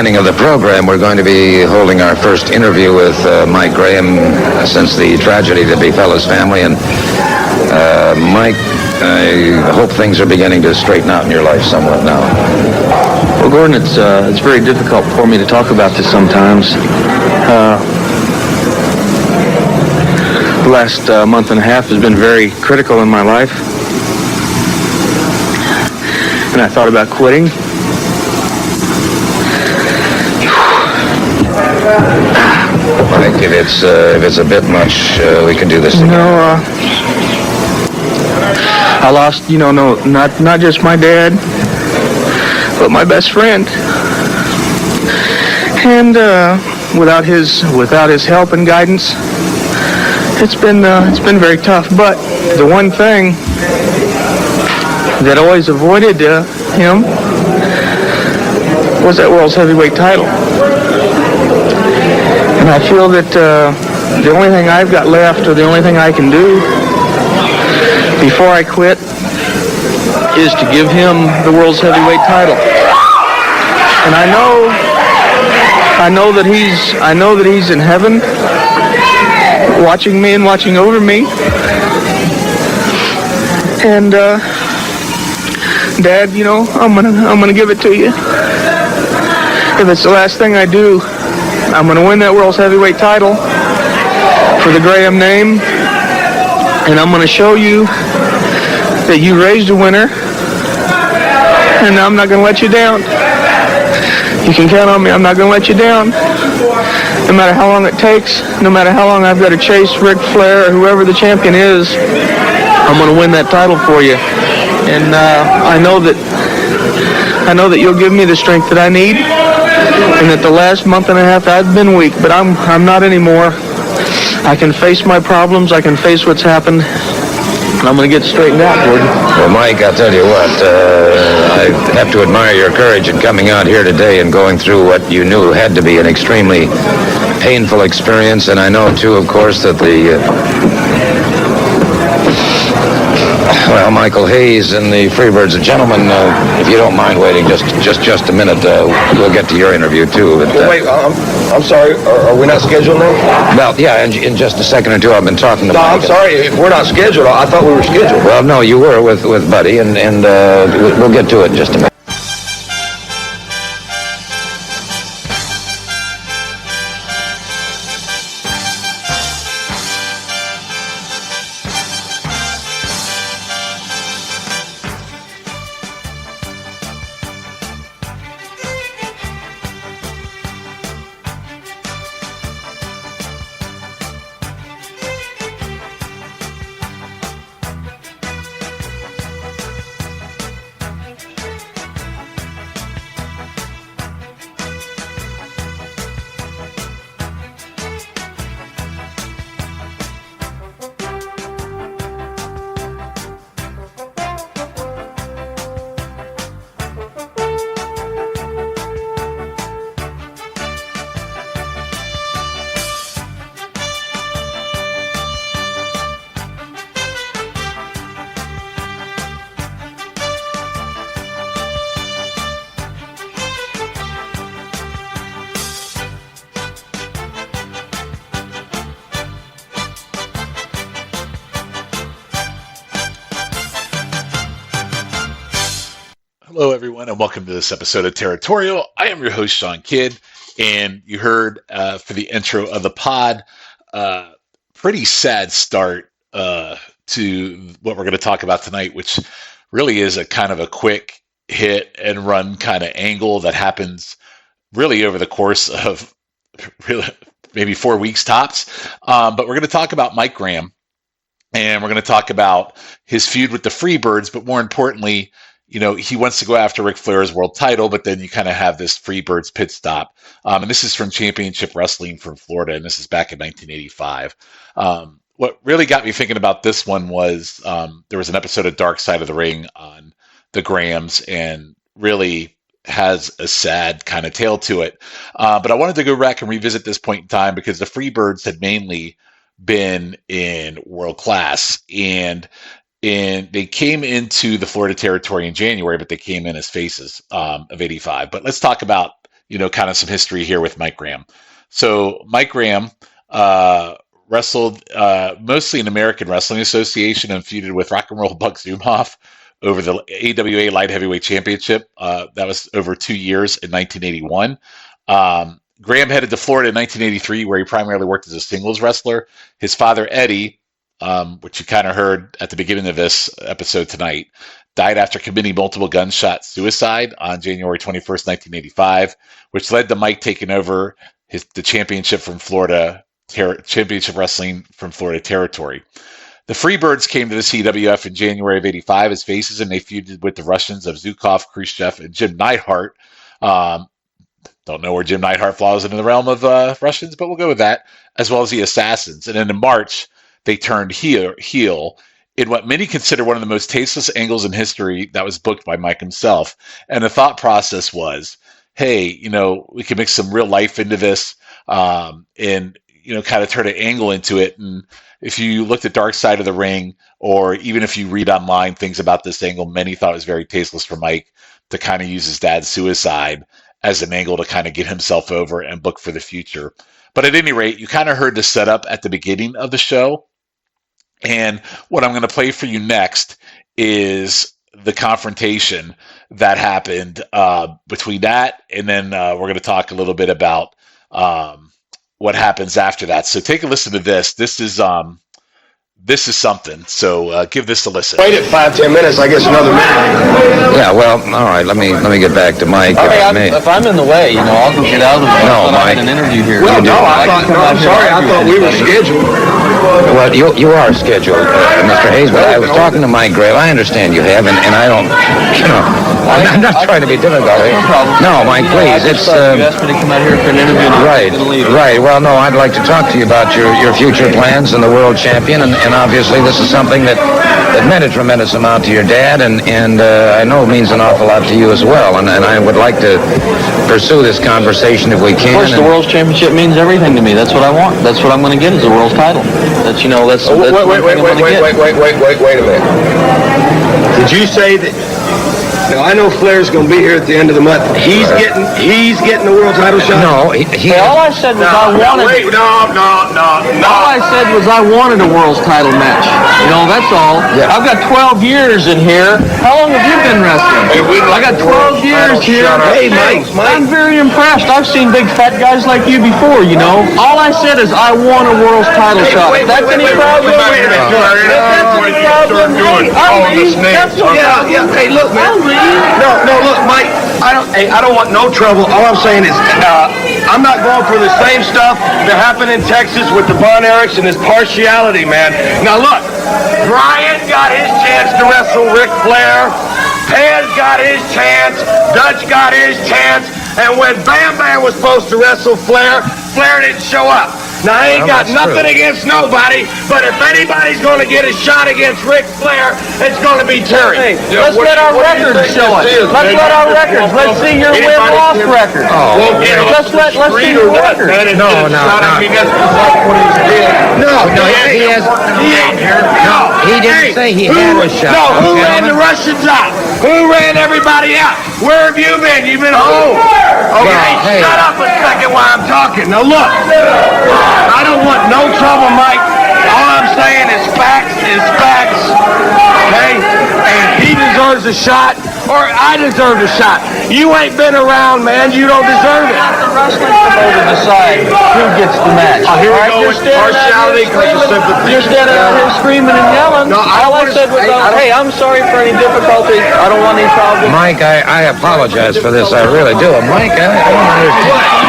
Of the program, we're going to be holding our first interview with Mike Graham since the tragedy that befell his family. And Mike, I hope things are beginning to straighten out in your life somewhat now. Well, Gordon, it's very difficult for me to talk about this sometimes. The last month and a half has been very critical in my life, and I thought about quitting. Mike, if it's a bit much, we can do this again. I lost, not just my dad, but my best friend. And without his help and guidance, it's been very tough. But the one thing that always avoided him was that world's heavyweight title. And I feel that the only thing I've got left, or the only thing I can do before I quit, is to give him the world's heavyweight title. And I know that he's in heaven, watching me and watching over me. And Dad, I'm gonna give it to you. If it's the last thing I do, I'm going to win that world's heavyweight title for the Graham name, and I'm going to show you that you raised a winner, and I'm not going to let you down. You can count on me. I'm not going to let you down. No matter how long it takes, no matter how long I've got to chase Ric Flair or whoever the champion is, I'm going to win that title for you. And I know that you'll give me the strength that I need. And that the last month and a half I've been weak, but I'm not anymore. I can face my problems. I can face what's happened. And I'm going to get straightened out, Gordon. Well, Mike, I'll tell you what. I have to admire your courage in coming out here today and going through what you knew had to be an extremely painful experience. And I know, too, of course, that well, Michael Hayes and the Freebirds. Gentlemen, if you don't mind waiting just a minute, we'll get to your interview, too. But, wait, I'm sorry. Are we not scheduled now? Well, yeah, in just a second or two, I've been talking to No, Mike. I'm sorry. If we're not scheduled, I thought we were scheduled. Well, no, you were with Buddy, and we'll get to it in just a minute. Hello, everyone, and welcome to this episode of Territorial. I am your host, Shawn Kidd, and you heard for the intro of the pod, pretty sad start to what we're going to talk about tonight, which really is a kind of a quick hit and run kind of angle that happens really over the course of really maybe 4 weeks tops. But we're going to talk about Mike Graham, and we're going to talk about his feud with the Freebirds, but more importantly, he wants to go after Ric Flair's world title, but then you kind of have this Freebirds pit stop. And this is from Championship Wrestling from Florida, and this is back in 1985. What really got me thinking about this one was there was an episode of Dark Side of the Ring on the Grahams, and really has a sad kind of tale to it. But I wanted to go back and revisit this point in time because the Freebirds had mainly been in world class, and they came into the Florida territory in January, but they came in as faces of 85. But let's talk about kind of some history here with Mike Graham. So Mike Graham wrestled mostly in American Wrestling Association and feuded with Rock and Roll Buck Zumhofe over the AWA Light Heavyweight Championship. That was over 2 years in 1981. Graham headed to Florida in 1983, where he primarily worked as a singles wrestler. His father, Eddie, which you kind of heard at the beginning of this episode tonight, died after committing multiple gunshot suicide on January 21st, 1985, which led to Mike taking over the championship from Florida, championship wrestling from Florida Territory. The Freebirds came to the CWF in January of 85 as faces, and they feuded with the Russians of Zhukov, Khrushchev, and Jim Neidhart. Don't know where Jim Neidhart falls into the realm of Russians, but we'll go with that, as well as the Assassins. And then in March, they turned heel in what many consider one of the most tasteless angles in history that was booked by Mike himself. And the thought process was, hey, we can mix some real life into this and, kind of turn an angle into it. And if you looked at Dark Side of the Ring, or even if you read online things about this angle, many thought it was very tasteless for Mike to kind of use his dad's suicide as an angle to kind of get himself over and book for the future. But at any rate, you kind of heard the setup at the beginning of the show. And what I'm going to play for you next is the confrontation that happened between that. And then we're going to talk a little bit about what happens after that. So take a listen to this. This is something. So give this a listen. Wait at 5-10 minutes. I guess another minute. Yeah, well, all right. Let me get back to Mike. If I'm in the way, I'll go get out of the way. No, I Mike. had an interview here. Well, no, I'm sorry. I thought we were scheduled. Well, you are scheduled, Mr. Hayes, but I was talking to Mike Graham. I understand you have, and I don't, I'm not trying to be difficult. No problem. No, Mike, please. You asked me to come out here for an interview. Right. Well, no, I'd like to talk to you about your future plans and the world champion, and obviously this is something that meant a tremendous amount to your dad, and I know it means an awful lot to you as well, and I would like to pursue this conversation if we can. Of course, the World Championship means everything to me. That's what I want. That's what I'm going to get is a world title. That's Wait a minute. Did you say that? Now I know Flair's going to be here at the end of the month. He's getting the world title shot. No, all I said was I wanted. All I said was I wanted a world title match. That's all. Yeah. I've got 12 years in here. How long have you been wrestling? I got 12 years here. Hey, Mike. I'm very impressed. I've seen big fat guys like you before. All I said is I want a world title shot. If that's any problem, Yeah. Hey, look, man. No, look, Mike. I don't want no trouble. All I'm saying is, I'm not going for the same stuff that happened in Texas with the Von Erichs and his partiality, man. Now look, Brian got his chance to wrestle Ric Flair. Taz got his chance. Dutch got his chance. And when Bam Bam was supposed to wrestle Flair, Flair didn't show up. Now, I ain't got nothing against nobody, but if anybody's going to get a shot against Ric Flair, it's going to be Terry. Hey, let's let our records show it. Let's let our records. Let's see your win-loss record. Let's see your record. No, he didn't say he had a shot. No, who ran the Russians out? Who ran everybody out? Where have you been? You've been home. Okay, shut up a second while I'm talking. Now look, I don't want no trouble, Mike. All I'm saying is facts is facts. Okay? And he deserves a shot, or I deserve a shot. You ain't been around, man. You don't deserve it. Let the wrestling promoter decide who gets the match. Here we go with partiality versus sympathy. You're standing out here screaming and yelling. No, all I said was, hey, I'm sorry for any difficulty. I don't want any problems. Mike, I apologize for this. I really do. Mike, I don't understand.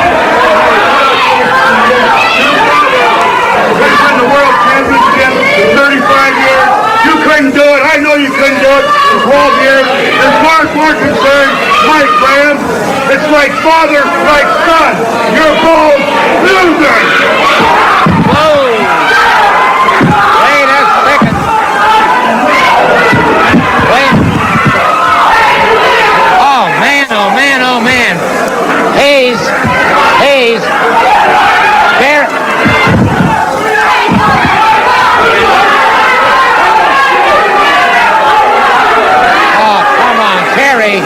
We've been the world championship for 35 years. You couldn't do it. I know you couldn't do it in 12 years. As far as we're concerned, Mike Graham, it's like father, like son. You're both losers. Whoa! Wait a second. Wait. Oh, man. Hayes. There. Oh, come on, Terry.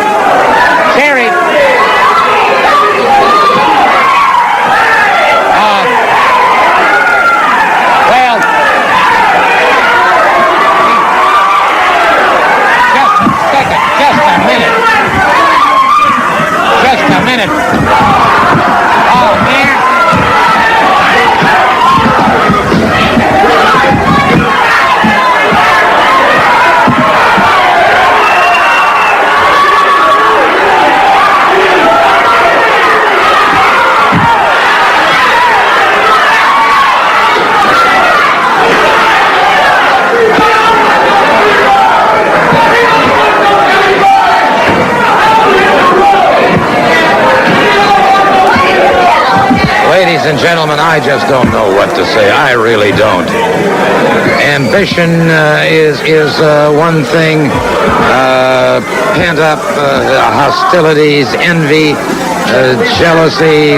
Ladies and gentlemen, I just don't know what to say. I really don't. Ambition is one thing. Pent up hostilities, envy, jealousy.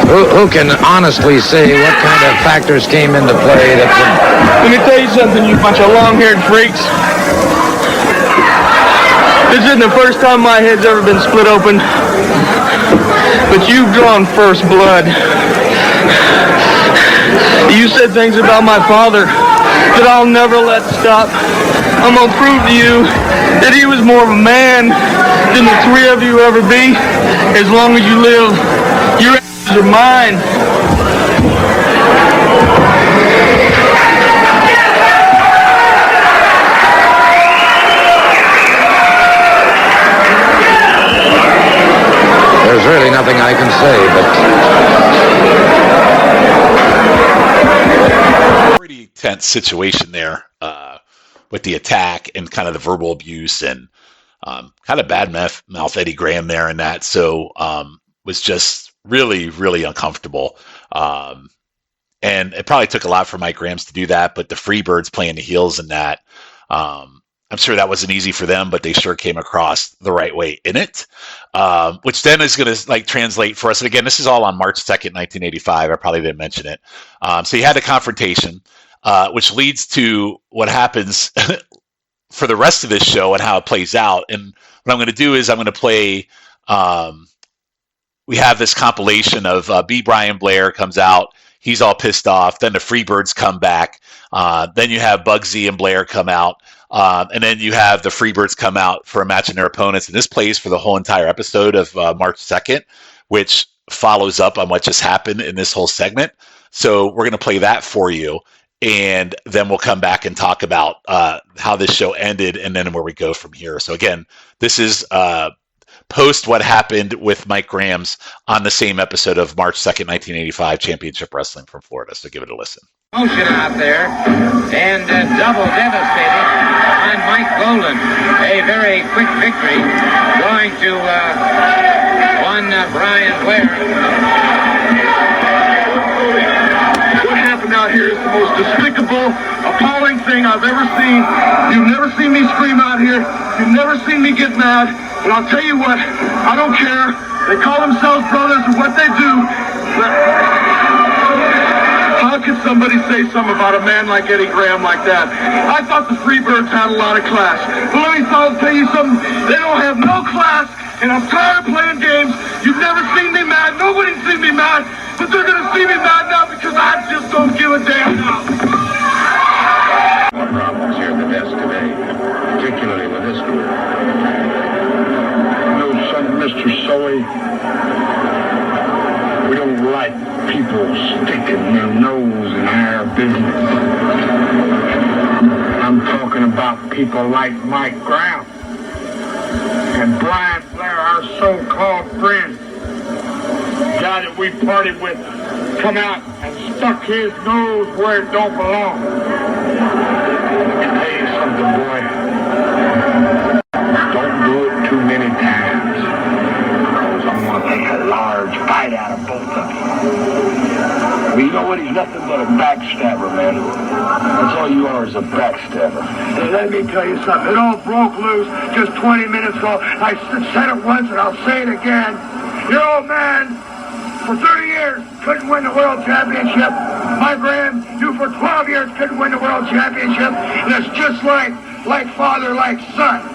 Who can honestly say what kind of factors came into play that could... Let me tell you something, you bunch of long-haired freaks. This isn't the first time my head's ever been split open, but you've drawn first blood. You said things about my father that I'll never let stop. I'm gonna prove to you that he was more of a man than the three of you ever be. As long as you live, your asses are mine. There's really nothing I can say, but... Pretty tense situation there with the attack and kind of the verbal abuse and kind of bad mouth Eddie Graham there and that. So was just really, really uncomfortable. And it probably took a lot for Mike Grahams to do that, but the Freebirds playing the heels in that, I'm sure that wasn't easy for them, but they sure came across the right way in it, which then is going to translate for us. And again, this is all on March 2nd, 1985. I probably didn't mention it. So you had a confrontation, which leads to what happens for the rest of this show and how it plays out. And what I'm going to do is I'm going to play, we have this compilation of B. Brian Blair comes out. He's all pissed off. Then the Freebirds come back. Then you have Bugsy and Blair come out. And then you have the Freebirds come out for a match in their opponents. And this plays for the whole entire episode of March 2nd, which follows up on what just happened in this whole segment. So we're going to play that for you. And then we'll come back and talk about how this show ended and then where we go from here. So again, this is post what happened with Mike Grahams on the same episode of March 2nd, 1985 Championship Wrestling from Florida. So give it a listen. Motion out there, and double devastating on Mike Golden. A very quick victory going to one Brian Blair. What happened out here is the most despicable, appalling thing I've ever seen. You've never seen me scream out here. You've never seen me get mad. But I'll tell you what, I don't care. They call themselves brothers or what they do. But how could somebody say something about a man like Eddie Graham like that? I thought the Freebirds had a lot of class. But let me tell you something. They don't have no class, and I'm tired of playing games. You've never seen me mad. Nobody's seen me mad. But they're going to see me mad now because I just don't give a damn now. More problems here at the desk today, particularly with this group. You know something, Mr. Sully? We don't like people sticking their nose in our business. I'm talking about people like Mike Graham and Brian Flair, our so-called friend. Guy that we partied with come out and stuck his nose where it don't belong. I'll tell you something, boy. Don't do it too many times. Because I'm going to take a large bite out of both of you. Well, you know what? He's nothing but a backstabber, man. That's all you are is a backstabber. Now, let me tell you something. It all broke loose just 20 minutes ago. I said it once and I'll say it again. Your old man, for 30 years, couldn't win the world championship. My Graham, you for 12 years couldn't win the world championship. And it's just like father, like son.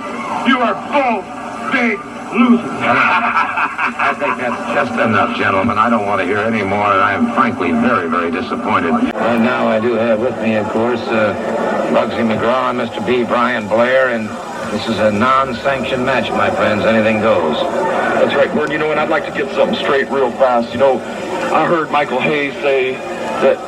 You are both big losers. I think that's just enough, gentlemen. I don't want to hear any more, and I am frankly very, very disappointed. And now I do have with me, of course, Bugsy McGraw and Mr. B. Brian Blair, and this is a non-sanctioned match, my friends. Anything goes. That's right, Gordon. You know, and I'd like to get something straight real fast. You know, I heard Michael Hayes say that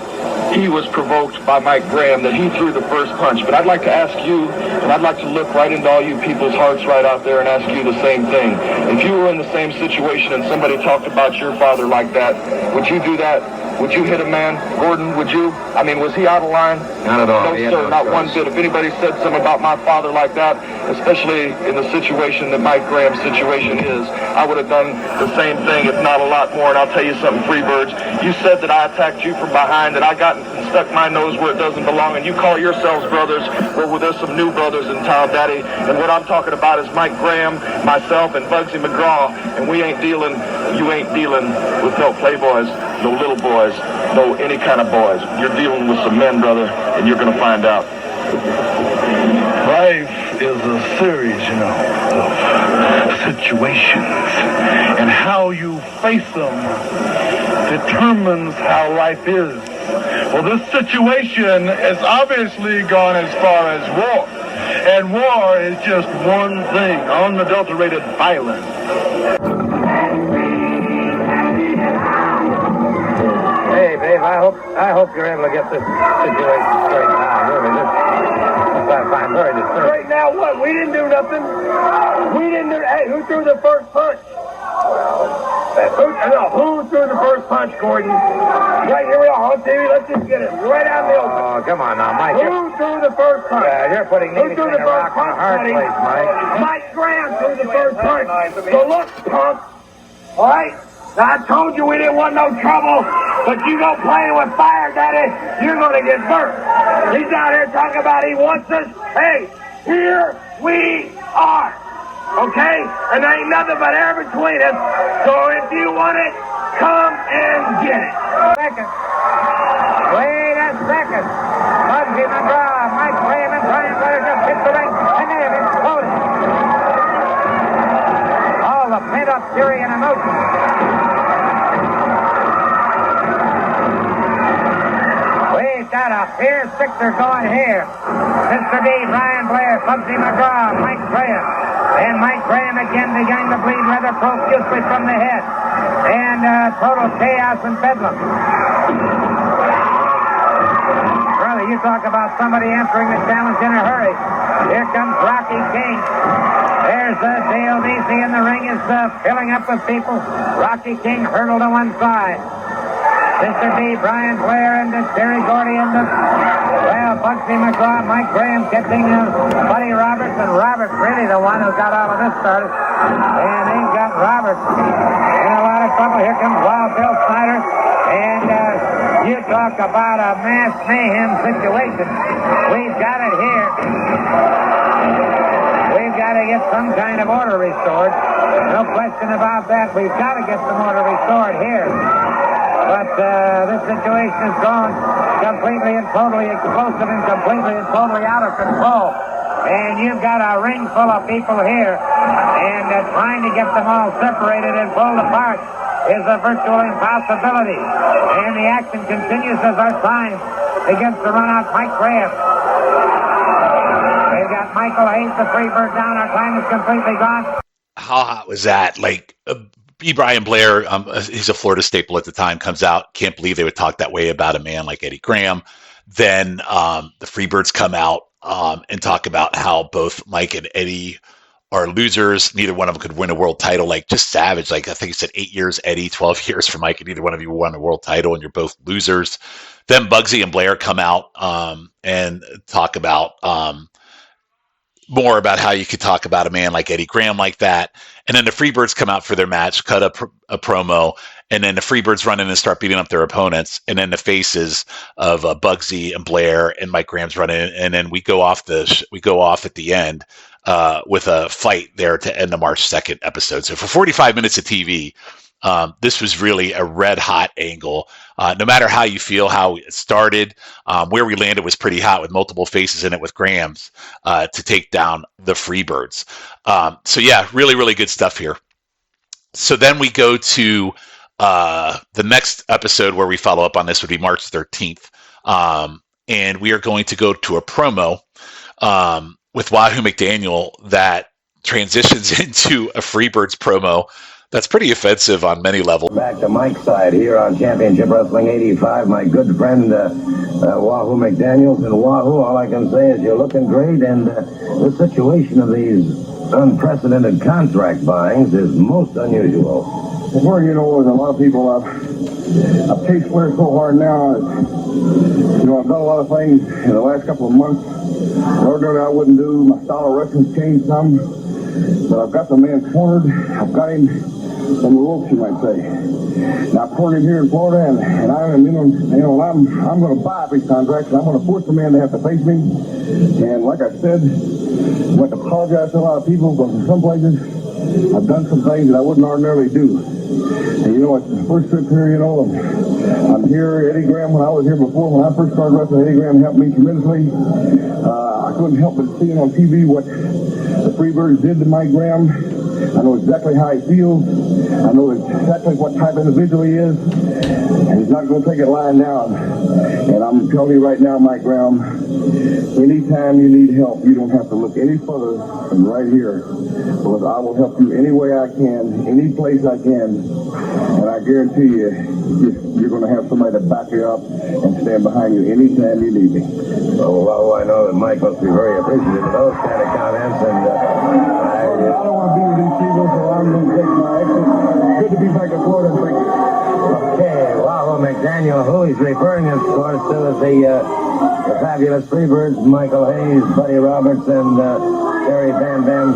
he was provoked by Mike Graham, that he threw the first punch. But I'd like to ask you, and I'd like to look right into all you people's hearts right out there and ask you the same thing. If you were in the same situation and somebody talked about your father like that, would you do that? Would you hit a man? Gordon, would you? I mean, was he out of line? Not at all. No, sir, not one bit. If anybody said something about my father like that, especially in the situation that Mike Graham's situation is, I would have done the same thing, if not a lot more. And I'll tell you something, Freebirds. You said that I attacked you from behind, that I got and stuck my nose where it doesn't belong, and you call yourselves brothers. Well, there's some new brothers in town, Daddy. And what I'm talking about is Mike Graham, myself, and Bugsy McGraw. And you ain't dealing with no playboys, no little boys, no any kind of boys. You're dealing with some men, brother, and you're going to find out. Life is a series, of situations, and how you face them determines how life is. Well, this situation has obviously gone as far as war, and war is just one thing: unadulterated violence. Hey, Dave, I hope you're able to get this situation straight now. Really, I find very disturbing. Right now, what? We didn't do nothing. Hey, who threw the first punch? Who threw the first punch, Gordon? Right here we are on TV. Let's just get it right out in the open. Oh, come on now, Mike. Who threw the first punch? You're putting me between a rock and a hard place, Mike. Mike Graham threw the first punch. So look, punk. All right? Now, I told you we didn't want no trouble, but you go playing with fire, Daddy, you're going to get burnt. He's out here talking about he wants us. Hey, here we are. Okay? And there ain't nothing but air between us. So if you want it, come and get it. Wait a second. Bugsy McGraw, Mike Graham, and Brian Flair just hit the ring, and they have exploded. All the pent-up fury and emotion. We've got a fierce sixer going here. Mr. D, Brian Flair, Bugsy McGraw, Mike Graham. And Mike Graham again beginning to bleed rather profusely from the head. And total chaos and bedlam. Brother, you talk about somebody answering the challenge in a hurry. Here comes Rocky King. There's Dale Deasy in the ring, is filling up with people. Rocky King hurdled to one side. Mr. D, Brian Flair, and Terry Gordy, and Bugsy McGraw, Mike Graham catching Buddy Roberts, and Roberts really the one who got all of this started. And they've got Roberts in a lot of trouble. Here comes Wild Bill Snyder. And you talk about a mass mayhem situation. We've got it here. We've got to get some kind of order restored. No question about that. We've got to get some order restored here. But this situation has gone completely and totally explosive and completely and totally out of control. And you've got a ring full of people here. And trying to get them all separated and pulled apart is a virtual impossibility. And the action continues as our time begins to run out. Mike Graham. They've got Michael Hayes, the Freebird, down. Our time is completely gone. How hot was that? Like, B. Brian Blair, he's a Florida staple at the time, comes out. Can't believe they would talk that way about a man like Eddie Graham. Then the Freebirds come out and talk about how both Mike and Eddie are losers. Neither one of them could win a world title. Like, just savage. Like, I think he said 8 years Eddie, 12 years for Mike, and neither one of you won a world title, and you're both losers. Then Bugsy and Blair come out and talk about more about how you could talk about a man like Eddie Graham like that. And then the Freebirds come out for their match, cut a promo, and then the Freebirds run in and start beating up their opponents. And then the faces of Bugsy and Blair and Mike Graham's run in, and then we go off at the end with a fight there to end the March 2nd episode. So for 45 minutes of TV, this was really a red hot angle. No matter how you feel, how it started, where we landed was pretty hot with multiple faces in it with Grahams to take down the Freebirds. So yeah, really, really good stuff here. So then we go to the next episode where we follow up on this would be March 13th. And we are going to go to a promo with Wahoo McDaniel that transitions into a Freebirds promo that's pretty offensive on many levels. Back to Mike's side here on Championship Wrestling 85, my good friend Wahoo McDaniels. And Wahoo, all I can say is you're looking great, and the situation of these unprecedented contract buyings is most unusual. Well, you know, there's a lot of people I've chased Flair so hard now. You know, I've done a lot of things in the last couple of months. Ordinarily I wouldn't do. My style of wrestling's changed some. But I've got the man cornered. I've got him on the ropes, you might say. Now, I've cornered him here in Florida, and I'm going to buy up his contract, and I'm going to force the man to have to face me. And like I said, I want to apologize to a lot of people, but in some places, I've done some things that I wouldn't ordinarily do. And you know, it's the first trip here, you know, and I'm here. Eddie Graham, when I was here before, when I first started wrestling, Eddie Graham helped me tremendously. I couldn't help but seeing on TV what the Freebirds did to Mike Graham. I know exactly how he feels. I know exactly what type of individual he is. And he's not going to take it lying down. And I'm telling you right now, Mike Graham, anytime you need help, you don't have to look any further than right here. Because I will help you any way I can, any place I can. And I guarantee you're going to have somebody to back you up and stand behind you anytime you need me. Well, I know that Mike must be very appreciative of those kind of comments, and I don't want to be with these people, so I'm going to take my exit. Good to be back in Florida. Thank you. okay, Wahoo McDaniel, who he's referring, of course, to as the fabulous Freebirds, Michael Hayes, Buddy Roberts, and Terry Bam Bam.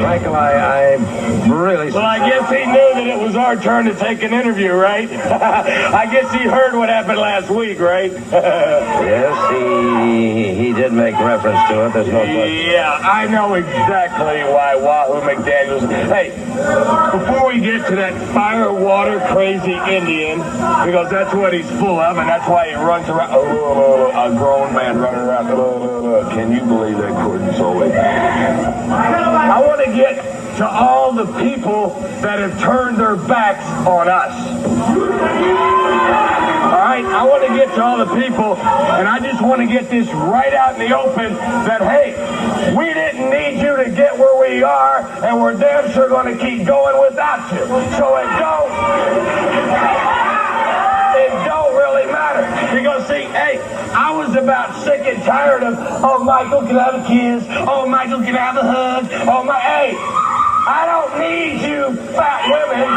Michael, I really... Well, I guess he knew that it was our turn to take an interview, right? I guess he heard what happened last week, right? Yes, he did make reference to it. There's no question. Yeah, I know exactly why Wahoo McDaniels... Hey, before we get to that fire, water, crazy Indian, because that's what he's full of, and that's why he runs around... a grown man running around... Can you believe that couldn't so I want to get to all the people that have turned their backs on us. All right, I want to get to all the people, and I just want to get this right out in the open that, hey, we didn't need you to get where we are, and we're damn sure going to keep going without you. So it don't really matter. Because, see, hey, I was about sick and tired of, oh, Michael can have a kiss, oh, Michael can have a hug, hey, I don't need you fat women,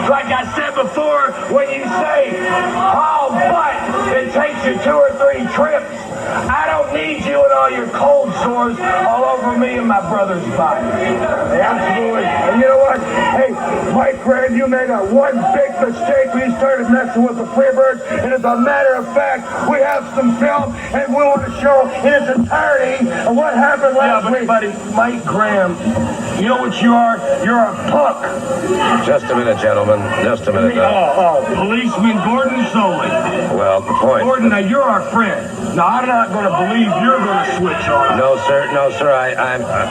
like I said before, when you say, oh, but it takes you 2 or 3 trips. I don't need you and all your cold sores all over me and my brother's body. Absolutely. And you know what? Hey, Mike Graham, you made one big mistake when you started messing with the Freebirds. And as a matter of fact, we have some film and we want to show in its entirety of what happened last week. Buddy, Mike Graham, you know what you are? You're a punk. Just a minute, gentlemen. Just a minute. Policeman Gordon Soley. Well, the point... Gordon, now you're our friend. Now, I'm not going to believe you're going to switch on. No, sir.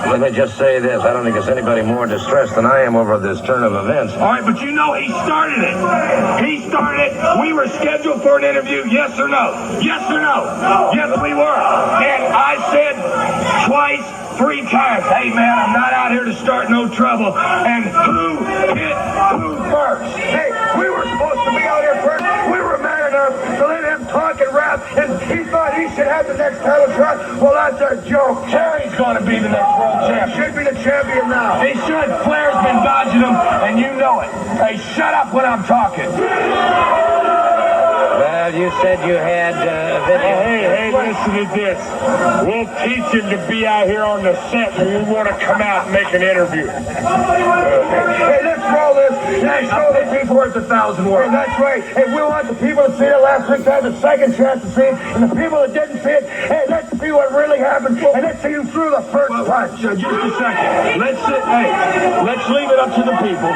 Let me just say this. I don't think there's anybody more distressed than I am over this turn of events. All right, but you know he started it. He started it. We were scheduled for an interview, yes or no? Yes or no? Yes, we were. And I said twice, 3 times, hey, man, I'm not out here to start no trouble. And who hit who first? Hey, we were supposed to be out here first. We were mad enough to let him talk and rap, and he thought he should have the next title shot. Well, that's a joke. Terry's going to be the next world champion. He should be the champion now. He should. Flair's been dodging him, and you know it. Hey, shut up when I'm talking. Well, you said you had a video. Hey, listen to this. We'll teach him to be out here on the set when we want to come out and make an interview. Hey, let's roll this. Let's show the people worth 1,000 words. Hey, that's right. Hey, we want the people to see it last week to have a second chance to see it. And the people that didn't see it, hey, let's see what really happened. And let's see you through the first punch. Just a second. Let's leave it up to the people.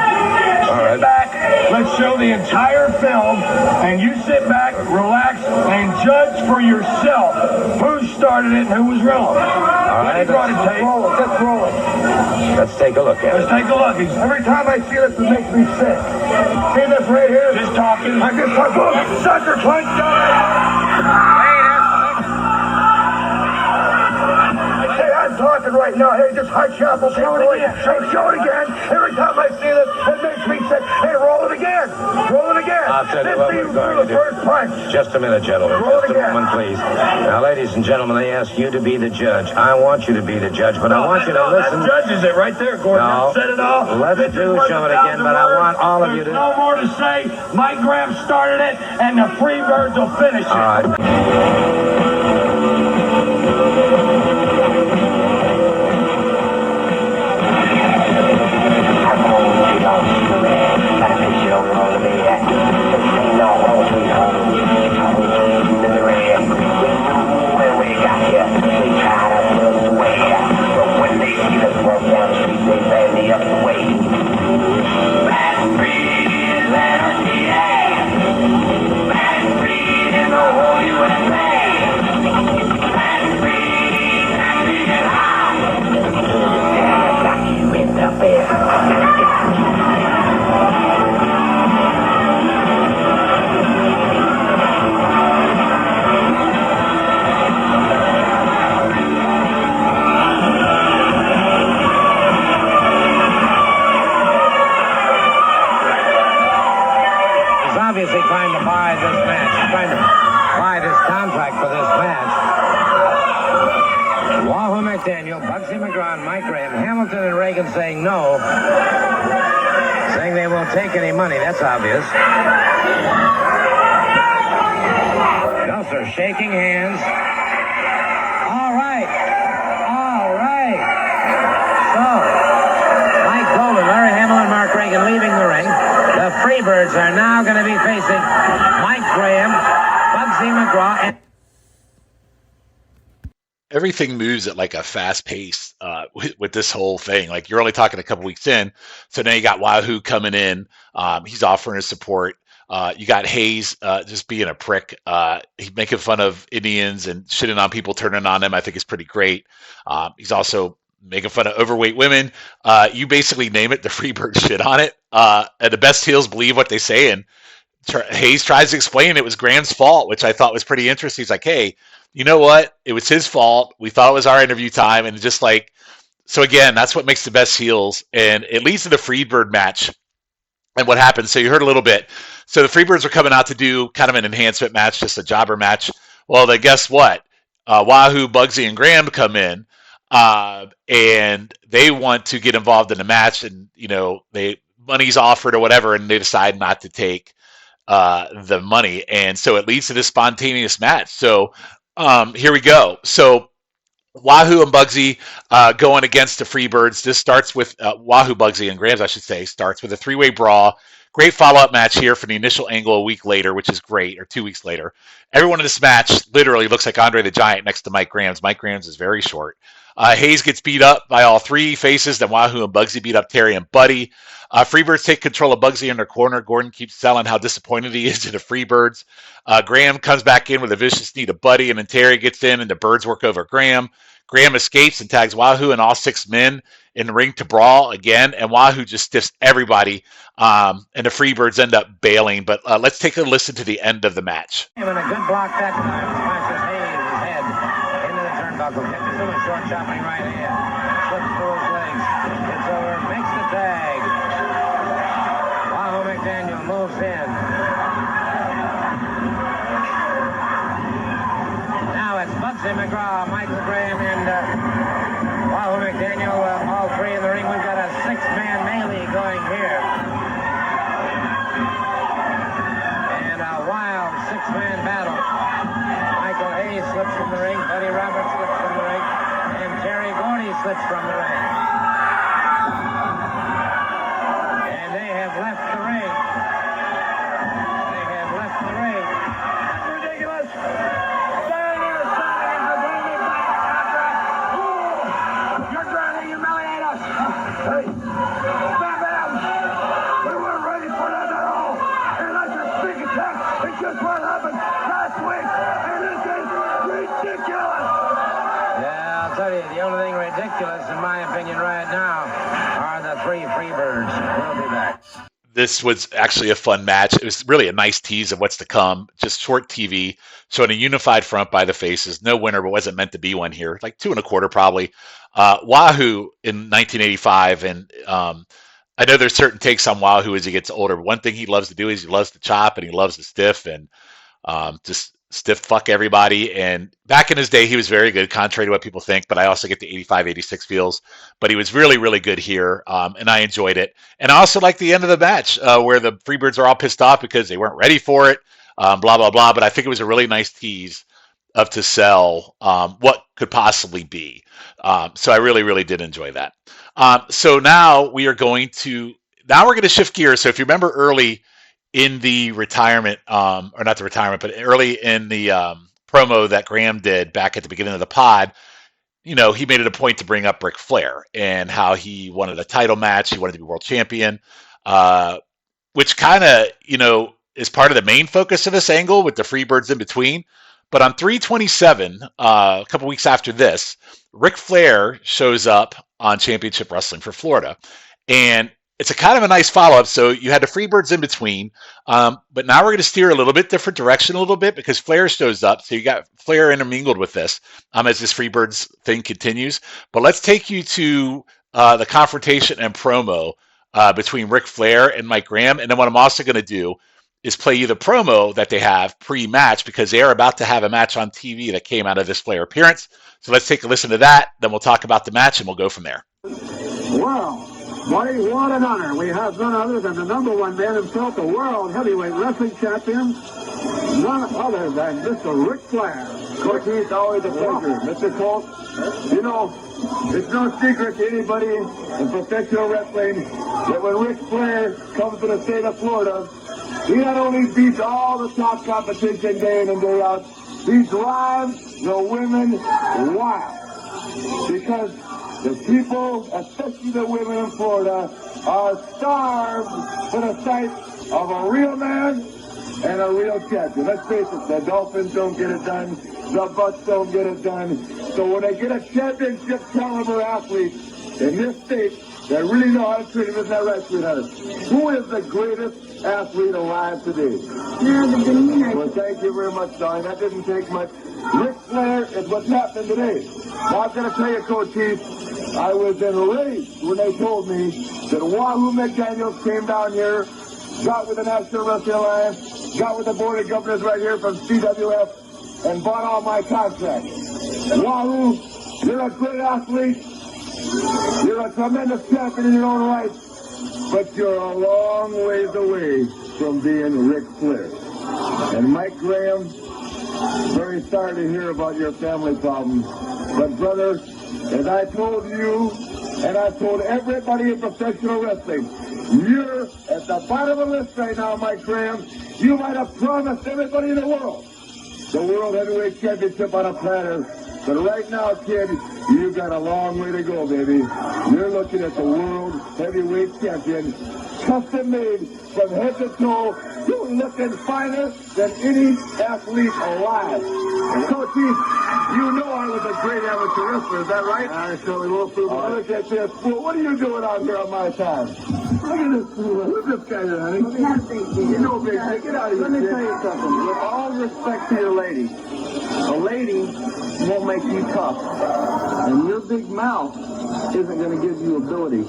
Sit back. Let's show the entire film. And you sit back, relax, and judge for yourself who started it and who was wrong. All right. Let's roll it. Let's take a look at it. Let's take a look. Every time I see this, it makes me sick. See this right here? Just talking. I just talk. Boom, sucker punch. Hey, I'm talking right now. Hey, just hush up. Okay? Show it again. Show it again. Every time I see this, it makes me sick. Hey, roll it again. Roll it again. I'll tell you what we're going to do. Just a minute, gentlemen. Just a moment, please. Now, ladies and gentlemen, they ask you to be the judge. I want you to be the judge, but I want you to listen. That judges it right there, Gordon. No. Said it all. Let's show it again, but I want all of you to... There's no more to say. Mike Graham started it, and the Freebirds will finish it. All right. Obviously trying to buy this match. He's trying to buy this contract for this match. Wahoo McDaniel, Bugsy McGraw, and Mike Graham, Hamilton and Reagan saying no. Saying they won't take any money. That's obvious. They're shaking hands. All right. All right. So, Mike Golan, Larry Hamilton, Mark Reagan leaving the ring. The Freebirds are now going to be facing Mike Graham, Bugsy McGraw, and... Everything moves at like a fast pace with this whole thing. Like, you're only talking a couple weeks in, so now you got Wahoo coming in. He's offering his support. You got Hayes just being a prick. He's making fun of Indians and shitting on people, turning on them. I think is pretty great. He's also making fun of overweight women. You basically name it, the Freebird shit on it. And the best heels believe what they say. And Hayes tries to explain it was Graham's fault, which I thought was pretty interesting. He's like, hey, you know what? It was his fault. We thought it was our interview time. And just like, so again, that's what makes the best heels. And it leads to the Freebird match and what happens. So you heard a little bit. So the Freebirds are coming out to do kind of an enhancement match, just a jobber match. Well, then guess what? Wahoo, Bugsy, and Graham come in. And they want to get involved in the match, and money's offered or whatever, and they decide not to take the money, and so it leads to this spontaneous match. So here we go. So Wahoo and Bugsy going against the Freebirds. This starts with Wahoo, Bugsy, and Graham, I should say, starts with a three-way brawl. Great follow-up match here for the initial angle a week later, which is great, or 2 weeks later. Everyone in this match literally looks like Andre the Giant next to Mike Graham's. Mike Graham's is very short. Hayes gets beat up by all three faces. Then Wahoo and Bugsy beat up Terry and Buddy. Freebirds take control of Bugsy in their corner. Gordon keeps telling how disappointed he is in the Freebirds. Graham comes back in with a vicious knee to Buddy, and then Terry gets in, and the Birds work over Graham. Graham escapes and tags Wahoo and all six men in the ring to brawl again, and Wahoo just stiffs everybody, and the Freebirds end up bailing. But let's take a listen to the end of the match. And a good block that time. Smashes Hayes' head into the turnbuckle. Gets to a short chopping right hand. Slips through his legs. Gets over, makes the tag. Wahoo McDaniel moves in. Now it's Bugsy McGraw, Michael Graham, and Wahoo McDaniel, all three in the ring. We've got a six-man melee going here. And a wild six-man battle. Michael Hayes slips from the ring, Buddy Roberts slips from the ring, and Terry Gordy slips from the ring. And they have left the ring. They have left the ring. That's ridiculous. Stand there, sign the bringing back the contract. You're trying to humiliate us. Hey, Bam Bam! We weren't ready for that at all. And that's a big attack. It's just what happened last week. And this is ridiculous. Yeah, I'll tell you, the only thing ridiculous, in my opinion, right now, are the three Freebirds. We'll be back. This was actually a fun match. It was really a nice tease of what's to come. Just short TV, showing a unified front by the faces. No winner, but wasn't meant to be one here. Like 2 1/4 probably. Wahoo in 1985 and I know there's certain takes on Wahoo as he gets older. One thing he loves to do is he loves to chop and he loves to stiff and just stiff fuck everybody. And back in his day, he was very good, contrary to what people think. But I also get the 85, 86 feels. But he was really, really good here, and I enjoyed it. And I also like the end of the match where the Freebirds are all pissed off because they weren't ready for it, blah, blah, blah. But I think it was a really nice tease to sell what could possibly be. So I really, really did enjoy that. So now we're going to shift gears. So if you remember early in the retirement, or not the retirement, but early in the promo that Graham did back at the beginning of the pod, he made it a point to bring up Ric Flair and how he wanted a title match. He wanted to be world champion, which kind of, is part of the main focus of this angle with the Freebirds in between. But on 327, a couple weeks after this, Ric Flair shows up on Championship Wrestling for Florida. And it's a kind of a nice follow-up. So you had the Freebirds in between, but now we're going to steer a little bit different direction a little bit because Flair shows up. So you got Flair intermingled with this as this Freebirds thing continues. But let's take you to the confrontation and promo between Ric Flair and Mike Graham. And then what I'm also going to do is play you the promo that they have pre-match because they are about to have a match on TV that came out of this Flair appearance. So let's take a listen to that. Then we'll talk about the match and we'll go from there. Well, buddy, what an honor. We have none other than the number one man himself, the world heavyweight wrestling champion, none other than Mr. Ric Flair. Coach, it's always a pleasure. Mr. Colt, it's no secret to anybody in professional wrestling that when Ric Flair comes to the state of Florida, he not only beats all the top competition day in and day out, he drives the women wild. Because the people, especially the women in Florida, are starved for the sight of a real man and a real champion. Let's face it, the Dolphins don't get it done, the Bucks don't get it done. So when they get a championship caliber athlete in this state that really know how to treat him, isn't that right, sweetheart? Who is the greatest athlete alive today? Well, thank you very much, darling. That didn't take much. Ric Flair is what's happening today. Now, I'm going to tell you, Coach Chief, I was enraged when they told me that Wahoo McDaniels came down here, got with the National Wrestling Alliance, got with the Board of Governors right here from CWF, and bought all my contracts. Wahoo, you're a great athlete. You're a tremendous champion in your own right, but you're a long ways away from being Ric Flair. And Mike Graham, very sorry to hear about your family problems. But brother, as I told you, and I told everybody in professional wrestling, you're at the bottom of the list right now, Mike Graham. You might have promised everybody in the world Heavyweight Championship on a platter. But right now, kid, you've got a long way to go, baby. You're looking at the World Heavyweight Champion, custom made from head to toe. You're looking finer than any athlete alive. Coach, you know I was a great amateur wrestler, is that right? I certainly will prove it. Look at this fool. What are you doing out here on my time? Look at this fool. Who's this guy here, honey? You know, Big Dick, get out of here. Let me tell you something. With all respect to your lady, a lady won't make you tough. And your big mouth isn't going to give you ability.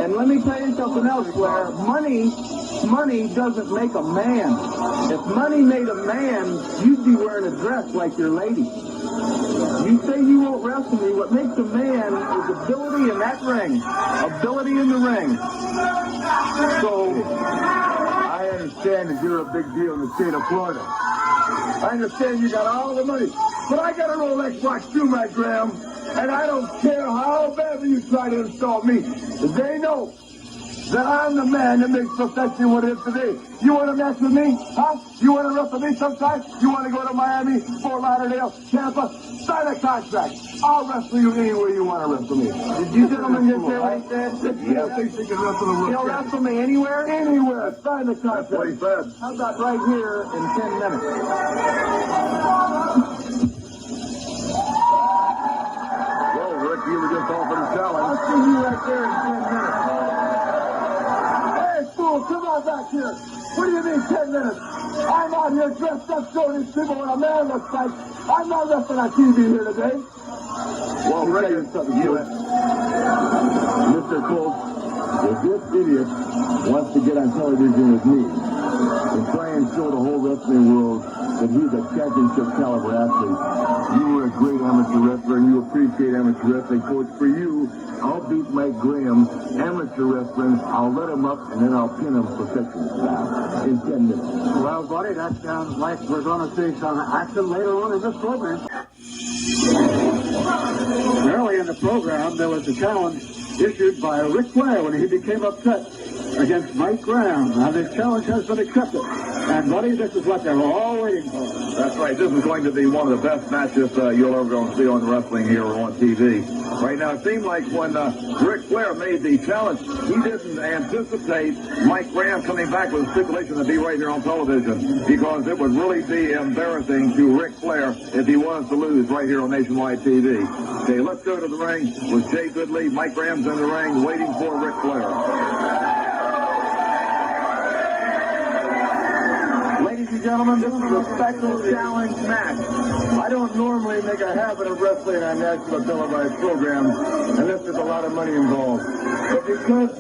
And let me tell you something else, Flair. Money doesn't make a man. If money made a man, you'd be wearing a dress like your lady. You say you won't wrestle me. What makes a man is ability in that ring. Ability in the ring. So, I understand that you're a big deal in the state of Florida. I understand you got all the money. But I got a Rolex watch too, my Graham. And I don't care how badly you try to insult me. They know that I'm the man that makes profession what it is today. You want to mess with me? Huh? You want to wrestle me sometime? You want to go to Miami, Fort Lauderdale, Tampa? Sign a contract. I'll wrestle you anywhere you want to wrestle me. Did you gentlemen just hear what he said? Yeah, I think you can wrestle him. He'll wrestle me anywhere? Anywhere. Sign the contract. That's what he said. How about right here in 10 minutes? Well, Rick, you were just offered a challenge. I'll see you right there in 10 minutes. Come on back here. What do you mean 10 minutes? I'm out here dressed up showing these people what a man looks like. I'm not wrestling on TV here today. Well, Rick, something to it. Mr. Cole, If this idiot wants to get on television with me and try and show the whole wrestling world that he's a championship caliber athlete, you were a great amateur wrestler and you appreciate amateur wrestling, coach. For you, I'll beat Mike Graham, amateur wrestling. I'll let him up and then I'll pin him professional style in 10 minutes. Well, buddy, that sounds like we're going to see some action later on in this program. Early in the program, there was a challenge issued by Ric Flair when he became upset against Mike Graham. Now, this challenge has been accepted. And, buddy, this is what they're all waiting for. That's right. This is going to be one of the best matches you'll ever going to see on wrestling here or on TV. Right now, it seemed like when Ric Flair made the challenge, he didn't anticipate Mike Graham coming back with a stipulation to be right here on television, because it would really be embarrassing to Ric Flair if he was to lose right here on nationwide TV. Okay, let's go to the ring with Jay Goodley. Mike Graham's in the ring waiting for Ric Flair. Ladies and gentlemen, this is a special challenge match. I don't normally make a habit of wrestling on national televised programs unless there's a lot of money involved. But because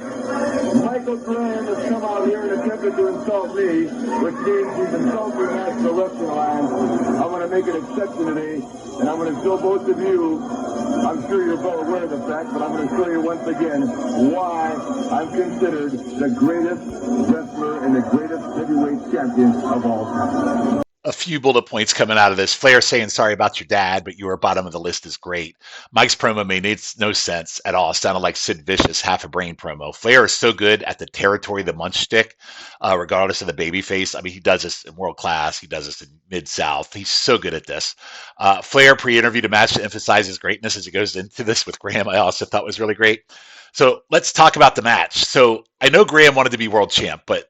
Michael Graham has come out here and attempted to insult me, which means he's insulting the National Wrestling Alliance, I'm going to make an exception today, and I'm going to show both of you, I'm sure you're well aware of the fact, but I'm going to show you once again why I'm considered the greatest wrestler and the greatest heavyweight champion of all time. A few bullet points coming out of this. Flair saying sorry about your dad, but you were bottom of the list is great. Mike's promo made no sense at all. It sounded like Sid Vicious, half a brain promo. Flair is so good at the territory, the munch stick, regardless of the baby face. I mean, he does this in world class. He does this in Mid-South. He's so good at this. Flair pre-interviewed a match to emphasize his greatness as he goes into this with Graham. I also thought was really great. So let's talk about the match. So I know Graham wanted to be world champ, but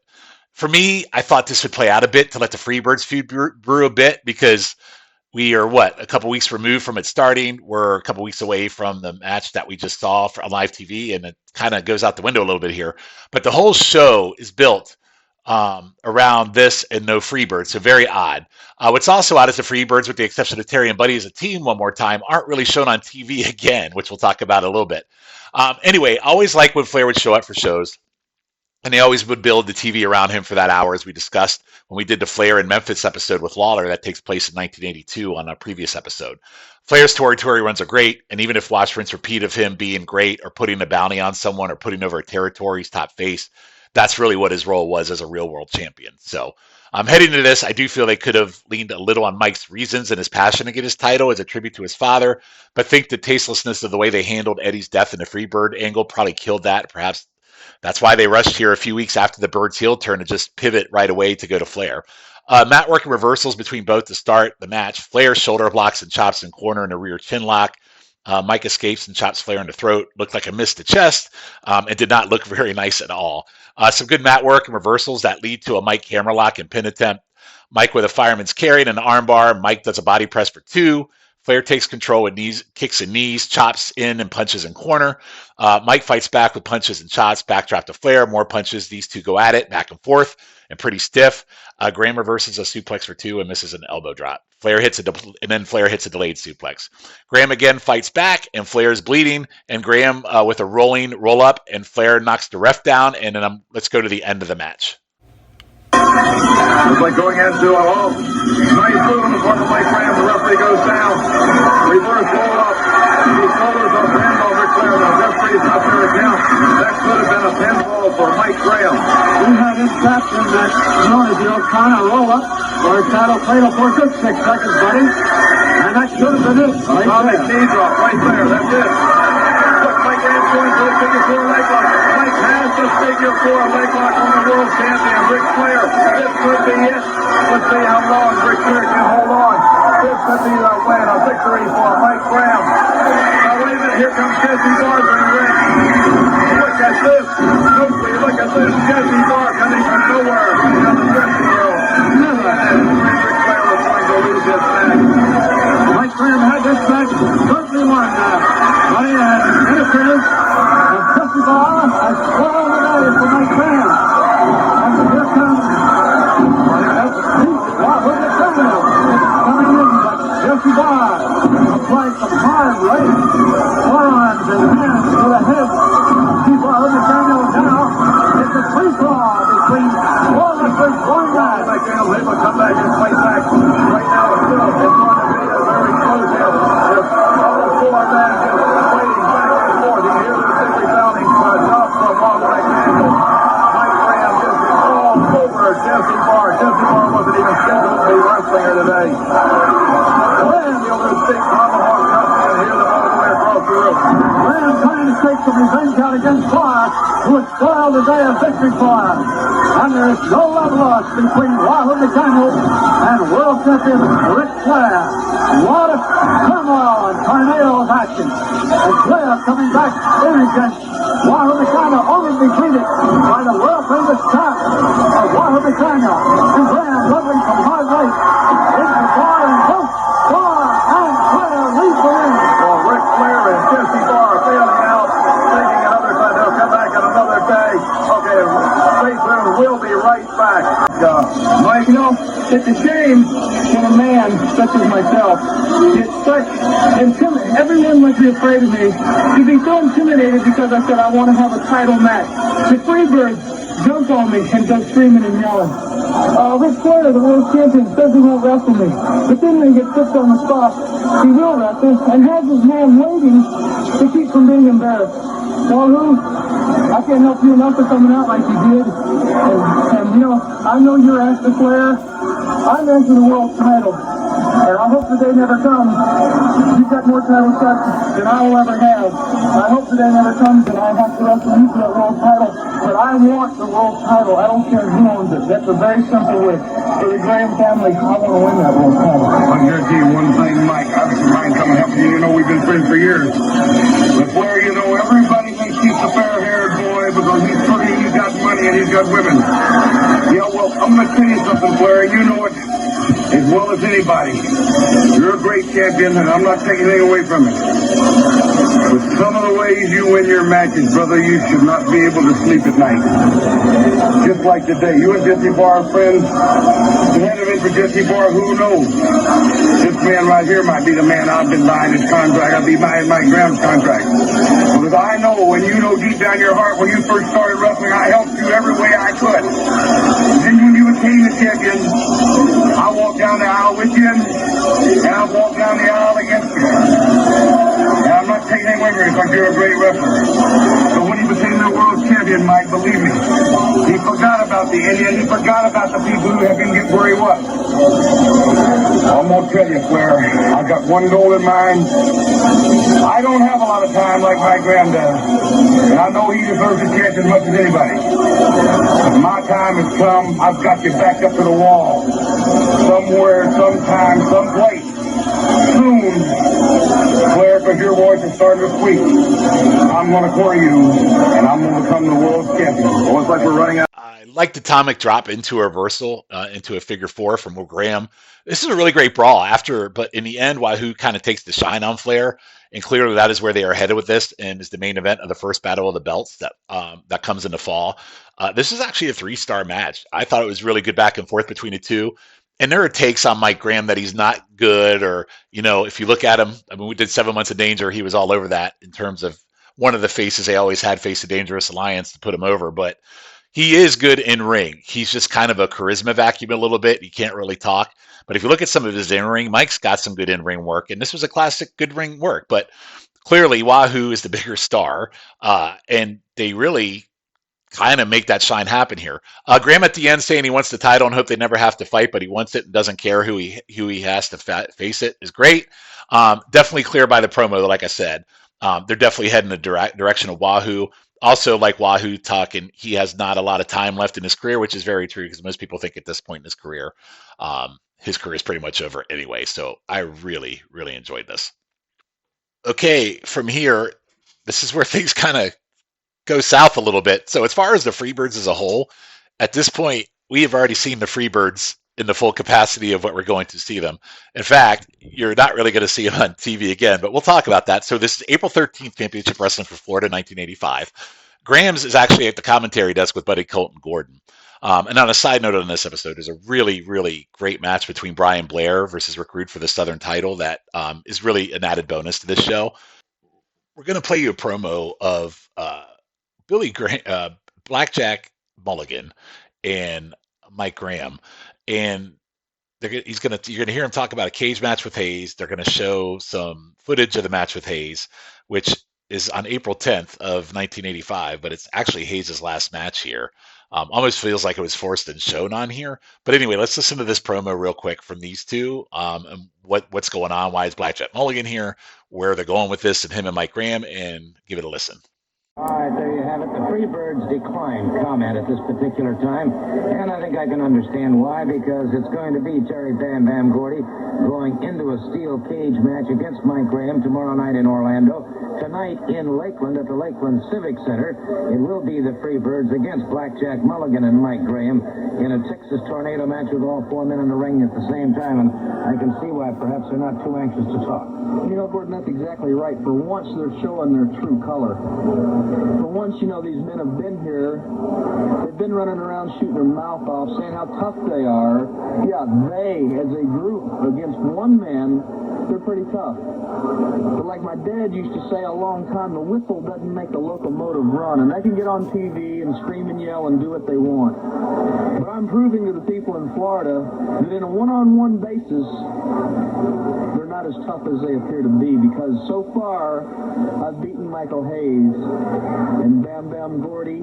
for me, I thought this would play out a bit to let the Freebirds feud brew a bit, because we are, a couple weeks removed from it starting. We're a couple weeks away from the match that we just saw on live TV, and it kind of goes out the window a little bit here. But the whole show is built around this and no Freebirds, so very odd. What's also odd is the Freebirds, with the exception of Terry and Buddy as a team one more time, aren't really shown on TV again, which we'll talk about in a little bit. Anyway, I always like when Flair would show up for shows. And they always would build the TV around him for that hour, as we discussed when we did the Flair in Memphis episode with Lawler. That takes place in 1982 on a previous episode. Flair's territory runs are great, and even if watch, rinse, repeat of him being great or putting a bounty on someone or putting over a territory's top face, that's really what his role was as a real world champion. So heading into this, I do feel they could have leaned a little on Mike's reasons and his passion to get his title as a tribute to his father, but think the tastelessness of the way they handled Eddie's death in the Freebird angle probably killed that. Perhaps that's why they rushed here a few weeks after the Bird's heel turn to just pivot right away to go to Flair. Mat work and reversals between both to start the match. Flair shoulder blocks and chops in corner and a rear chin lock. Mike escapes and chops Flair in the throat. Looked like a miss to chest and did not look very nice at all. Some good mat work and reversals that lead to a Mike hammer lock and pin attempt. Mike with a fireman's carry and an armbar. Mike does a body press for 2. Flair takes control with knees, kicks and knees, chops in and punches in corner. Mike fights back with punches and shots. Backdrop to Flair, more punches. These two go at it, back and forth, and pretty stiff. Graham reverses a suplex for 2 and misses an elbow drop. Flair hits and then Flair hits a delayed suplex. Graham again fights back, and Flair is bleeding. And Graham with a rolling roll up, and Flair knocks the ref down. And then let's go to the end of the match. It's like going into a home. Nice move on the part of Mike Graham. The referee goes down. Reverse roll up. He shoulders up pinball Ric Flair. The referee's not there to count. That could have been a pinball for Mike Graham. We had him trapped in that known as the O'Connor roll-up, or a shadow cradle for 6 seconds, buddy. And that should have been it. Right knee drop right there. That's it. Look, Mike Graham's going for a figure 4 leg lock. Mike has the figure 4 leg lock on the world champion, Ric Flair. This could be it. Let's see how long Ric Flair can hold on. This could be a win, a victory for Mike Graham. Now wait a minute, here comes Jesse Barber in the ring. Look at this. Look at this. Jesse Barber coming from nowhere. Down the dressing room. And Ric Flair was going to lose this match. Mike Graham had this match certainly won. But he had interference. And Jesse Barber has swallowed the value for Mike Graham. And here comes Robert the Criminal coming in, but Jesse Barber applying some hard right forearms and hands to the head. Keep Robert the Criminal down. free fall between four wrestlers going back. Like they'll able to come back and fight back. Right now, it's going to be a very close hit. Just all four men just fighting back and forth. You hear the big rebounding shot from long right angle. Mike Graham just all over Jesse Barr. Jesse Barr wasn't even scheduled to be wrestling here today. Graham, the other big tomahawk cut and hear them all the way across the room. Graham trying to take some revenge out against Flair, who had spoiled the day of victory for him. And there is no love lost between Wahoo McDaniel and world champion Ric Flair. What a turmoil and tornado of action. And Flair coming back in against Wahoo McDaniel, only defeated by the world famous champ of Wahoo McDaniel. And Graham leveling from hard right into Barr and both Barr and Flair lead the ring. Well, Ric Flair and Jesse Barr failing out, thinking another time they'll come back on another day. Okay, stay tuned. We'll be right back. Mike, you know, it's a shame when a man such as myself gets such everyone must be afraid of me. To be so intimidated because I said I want to have a title match. The Freebirds jump on me and go screaming and yelling. Ric Flair, the world champion, says he won't wrestle me. But then when he gets put on the spot, he will wrestle and has his man waiting to keep from being embarrassed. Wahoo, I can't help you enough for coming out like you did. And you know, I know you're after Flair. I'm after the world title. And I hope the day never comes. You've got more title shots than I will ever have. I hope the day never comes and I have to wrestle you for that world title. But I want the world title. I don't care who owns it. That's a very simple wish. For the Graham family, I want to win that world title. I guarantee you one thing, Mike. Obviously, Ryan coming up to you. You know we've been friends for years. But Flair, you know, everybody thinks he's the fair-haired boy because he's pretty, he's got money, and he's got women. Yeah, well, I'm going to tell you something, Flair. You know it as well as anybody. You're a great champion, and I'm not taking anything away from it. But some of the ways you win your matches, brother, you should not be able to sleep at night. Just like today. You and Jesse Barr are friends. If it hadn't been for Jesse Barr, who knows? This man right here might be the man I've been buying his contract. I'll be buying Mike Graham's contract. Because I know, and you know deep down your heart, when you first started wrestling, I helped you every way I could. Then when you became the champion, I walked down the aisle with you, and I walked down the aisle against you. And I'm not taking anything away from you because you're a great wrestler. But when he became the world champion, Mike, believe me, he forgot about the Indian. He forgot about the people who had him get where he was. I'm going to tell you, Flair, I got one goal in mind. I don't have a lot of time like Mike Graham does. And I know he deserves a chance as much as anybody. But my time has come. I've got you backed up to the wall. Somewhere, sometime, someplace. Soon, Flair, because your voice is starting to squeak, I'm going to corner you, and I'm going to become the world champion. Well, it's like we're running out. I like the atomic drop into a reversal, into a figure four from Will Graham. This is a really great brawl but in the end, Wahoo kind of takes the shine on Flair, and clearly that is where they are headed with this, and is the main event of the first Battle of the Belts that comes in the fall. This is actually a 3-star match. I thought it was really good back and forth between the two. And there are takes on Mike Graham that he's not good, or, you know, if you look at him, I mean, we did 7 Months of Danger. He was all over that in terms of one of the faces they always had face the Dangerous Alliance to put him over. But he is good in ring. He's just kind of a charisma vacuum a little bit. He can't really talk. But if you look at some of his in-ring, Mike's got some good in-ring work. And this was a classic good ring work. But clearly, Wahoo is the bigger star. And they really kind of make that shine happen here. Graham at the end saying he wants the title and hope they never have to fight, but he wants it and doesn't care who he has to face it is great. Definitely clear by the promo, like I said. They're definitely heading in the direction of Wahoo. Also, like Wahoo talking, he has not a lot of time left in his career, which is very true because most people think at this point in his career is pretty much over anyway. So I really, really enjoyed this. Okay, from here, this is where things kind of go south a little bit. So as far as the Freebirds as a whole, at this point, we have already seen the Freebirds in the full capacity of what we're going to see them. In fact, you're not really going to see them on TV again, but we'll talk about that. So this is April 13th Championship Wrestling for Florida, 1985. Graham's is actually at the commentary desk with Buddy Colton Gordon. And on a side note on this episode, there's a really, really great match between Brian Blair versus Rick Rude for the Southern title that is really an added bonus to this show. We're going to play you a promo of Blackjack Mulligan and Mike Graham, and you're gonna hear him talk about a cage match with Hayes. They're gonna show some footage of the match with Hayes, which is on April 10th of 1985, but it's actually Hayes' last match here. Almost feels like it was forced and shown on here. But anyway, let's listen to this promo real quick from these two, and what's going on. Why is Blackjack Mulligan here? Where they're going with this, and him and Mike Graham, and give it a listen. All right, there you have it. The Freebirds declined comment at this particular time, and I think I can understand why, because it's going to be Terry Bam Bam Gordy going into a steel cage match against Mike Graham tomorrow night in Orlando. Tonight in Lakeland at the Lakeland Civic Center, it will be the Freebirds against Blackjack Mulligan and Mike Graham in a Texas Tornado match with all four men in the ring at the same time, and I can see why perhaps they're not too anxious to talk. You know, Gordon, that's exactly right. For once, they're showing their true color. For once, you know, these men have been here. They've been running around shooting their mouth off, saying how tough they are. Yeah, they, as a group, against one man, they're pretty tough. But like my dad used to say a long time, the whistle doesn't make the locomotive run. And they can get on TV and scream and yell and do what they want. But I'm proving to the people in Florida that in a one-on-one basis, they're not as tough as they appear to be, because so far I've beaten Michael Hayes and Bam Bam Gordy,